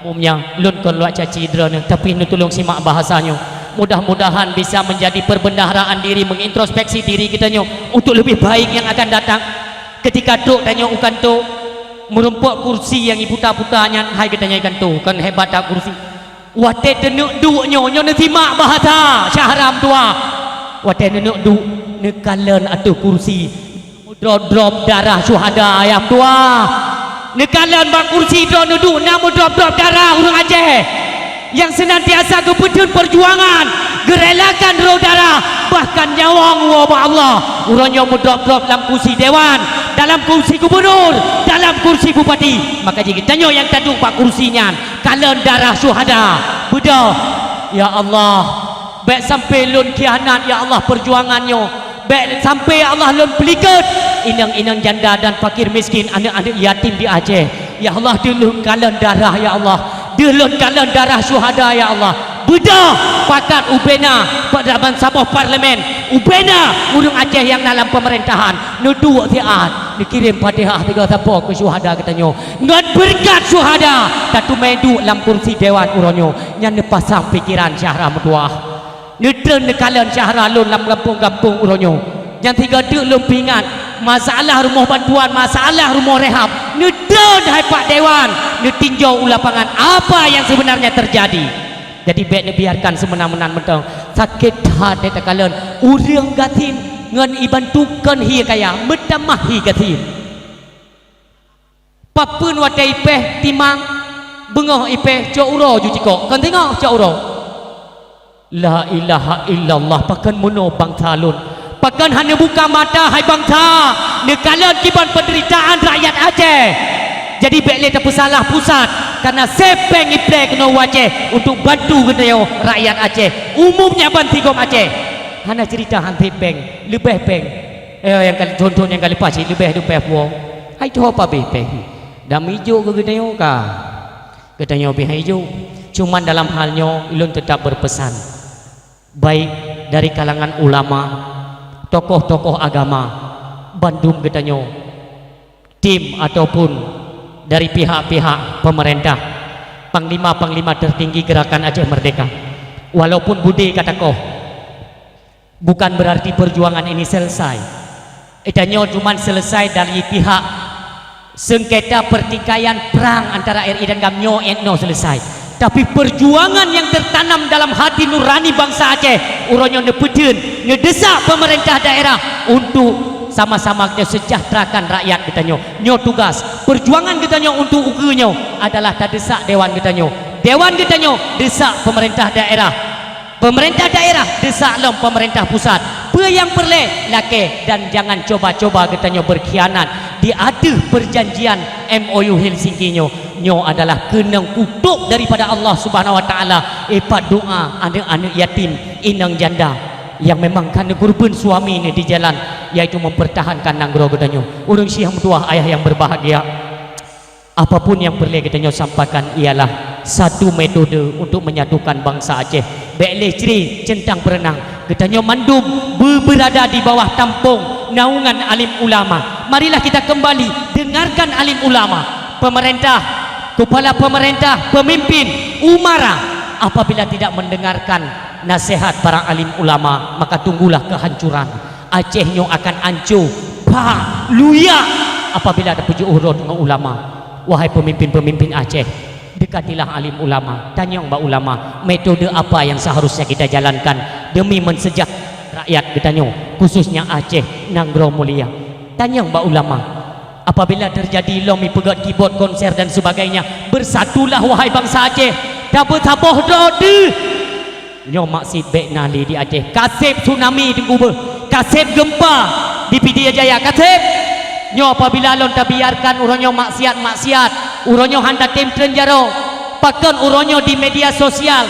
umumnya lun kon luak caci dra ni tapi ni tolong simak bahasanya mudah-mudahan bisa menjadi perbendaharaan diri mengintrospeksi diri kita untuk lebih baik yang akan datang ketika tok tanya ukan tok merumpuk kursi yang iputa-putanya hai katanya ikan tok kan hebat tak kursi wate tenuk duk nyo nasimak bahasa syahram tua wate tenuk duk nekalan atau kursi drop darah syuhada ayam tua nekalan bak kursi duk namu drop darah urang Aceh yang senantiasa kepedun perjuangan gerelakan roh darah bahkan nyawang wa Allah urangnya mudrop-drop dalam kursi dewan dalam kursi gubernur dalam kursi bupati maka jika tanya yang taduk pak kursinya kalen darah syuhada beda ya Allah baik sampai lun kianat ya Allah perjuangannya sampai Allah lon pelikat inang-inang janda dan fakir miskin, anak-anak yatim di Aceh. Ya Allah, dilun kalan darah ya Allah, dilun kalan darah syuhada ya Allah. Bedah pakat ubena pada Sabah parlimen, ubena urang Aceh yang dalam pemerintahan nudu tiat dikirim Fatihah tiga tapo ke syuhada katanya. Ngan berkat syuhada tatu medu dalam kursi dewan uronyo nyan pasang pikiran Syahra Meduah. Neden kalan Syahra lun dalam kampung-kampung uronyo. Yang tiga dek lun pingat masalah rumah bantuan, masalah rumah rehab. Neden hai Pak Dewan, netinjau lapangan apa yang sebenarnya terjadi. Jadi baik biarkan semena-mena mentang sakit hati takalan urang gatin ngan ibantukan hi kaya metamah hi gatin papun wate ipeh timang bengoh ipeh cauro jujiko kan tengok cauro la ilaha illallah pakan mono bangsa lun pakan hanya buka mata hai bangsa nekalan kiban penderitaan rakyat Aceh. Jadi baiklah tak salah pusat karena sepeng iplek kena Aceh untuk bantu kedayo rakyat Aceh umumnya bantigom Aceh. Hana cerita hanti peng lebih peng yang kali contoh yang kali pasti lebih puang hai tu apa peng dam hijau ke kedayo ka kedayo be hijau cuman dalam halnya ilun tetap berpesan baik dari kalangan ulama tokoh-tokoh agama Bandung kedayo tim ataupun dari pihak-pihak pemerintah panglima-panglima tertinggi gerakan Aceh Merdeka. Walaupun budi katakoh bukan berarti perjuangan ini selesai. Itanya cuma selesai dari pihak sengketa pertikaian perang antara RI dan Gamnyo etno selesai. Tapi perjuangan yang tertanam dalam hati nurani bangsa Aceh uronyo nepedeun ngedesak pemerintah daerah untuk sama-sama kita sejahterakan rakyat kita nyo tugas perjuangan kita nyo untuk ukunyo adalah tak desak dewan kita nyo desak pemerintah daerah desak lom pemerintah pusat apa yang perle lake dan jangan coba-coba kita nyo berkhianat di aduh perjanjian MOU Helsinki nyo adalah kena kutuk daripada Allah Subhanahu Wa Taala epat doa anak-anak yatim inang janda yang memang karena kurban suami ini di jalan yaitu mempertahankan nanggro gedanyo urang Syekh Meduah ayah yang berbahagia. Apapun yang perlu kita sampaikan ialah satu metode untuk menyatukan bangsa Aceh. Baiklah ciri centang berenang gedanyo mandum berada di bawah tampung naungan alim ulama. Marilah kita kembali dengarkan alim ulama, pemerintah, kepala pemerintah, pemimpin, umara. Apabila tidak mendengarkan nasihat para alim ulama maka tunggulah kehancuran. Aceh nyo akan hancur luya apabila ada puji urut dengan ulama. Wahai pemimpin-pemimpin Aceh, dekatilah alim ulama, tanya mbak ulama metode apa yang seharusnya kita jalankan demi mensejahterakan rakyat kita nyo khususnya Aceh Nanggro Mulia. Tanya mbak ulama, apabila terjadi lomi pegat keyboard konser dan sebagainya, bersatulah wahai bangsa Aceh. Dapat taboh dode nyo maksud baik nali di Aceh kasep tsunami di Kuba, kasep gempa di Pidijaya Jaya, kasep nyo apabila lon tak biarkan uronyo maksiat uronyo handa tim trenjaro pakan uronyo di media sosial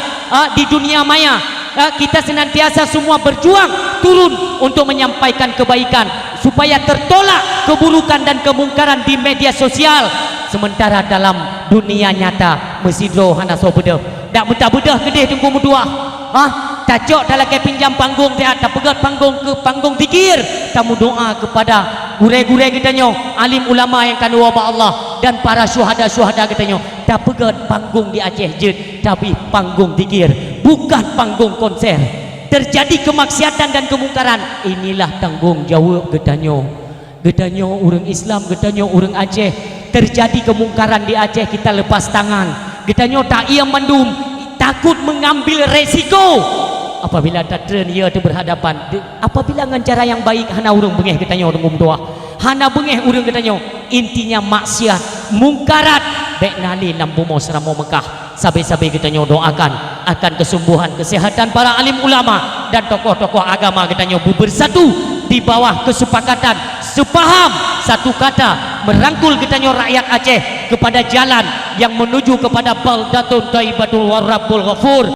di dunia maya. Kita senantiasa semua berjuang turun untuk menyampaikan kebaikan supaya tertolak keburukan dan kemungkaran di media sosial. Sementara dalam dunia nyata mesidro hana so bedah dak bedah kedeh tunggu Meduah cacok dalam ke pinjam panggung teat tak pegat panggung ke panggung zikir tamu doa kepada gure-gure kita nyo alim ulama yang kanu wabah Allah dan para syuhada-syuhada kita nyo tak pegat panggung di Aceh je tapi panggung zikir bukan panggung konser. Terjadi kemaksiatan dan kemungkaran, inilah tanggung jawab kita nyo orang Islam, kita nyo orang Aceh. Terjadi kemungkaran di Aceh kita lepas tangan, kita nyo tak ia mendum takut mengambil resiko apabila datren ia tu berhadapan apabila dengan cara yang baik hana urang bengeh kita nyo orang doa hana bengeh urang kita nyo intinya maksiat mungkarat baik nali lampu mau seramo Mekah sabai-sabai kita nyo doakan akan kesembuhan kesehatan para alim ulama dan tokoh-tokoh agama kita nyo bersatu di bawah kesepakatan sepaham satu kata merangkul kita nyo rakyat Aceh kepada jalan yang menuju kepada baldatun thayyibatul warrabbul ghafur.